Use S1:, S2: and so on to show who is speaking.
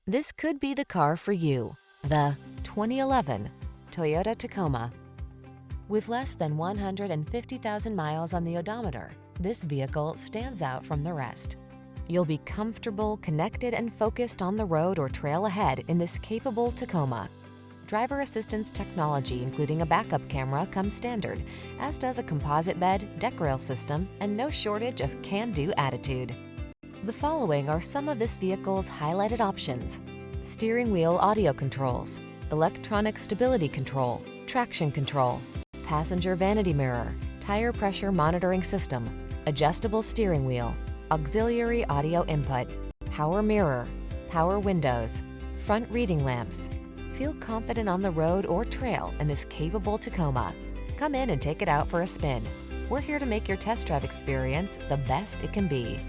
S1: This could be the car for you. The 2011 Toyota Tacoma. With less than 150,000 miles on the odometer, this vehicle stands out from the rest. You'll be comfortable, connected, and focused on the road or trail ahead in this capable Tacoma. Driver assistance technology, including a backup camera, comes standard, as does a composite bed, deck rail system, and no shortage of can-do attitude. The following are some of this vehicle's highlighted options: steering wheel audio controls, electronic stability control, traction control, passenger vanity mirror, tire pressure monitoring system, adjustable steering wheel, auxiliary audio input, power mirror, power windows, front reading lamps. Feel confident on the road or trail in this capable Tacoma. Come in and take it out for a spin. We're here to make your test drive experience the best it can be.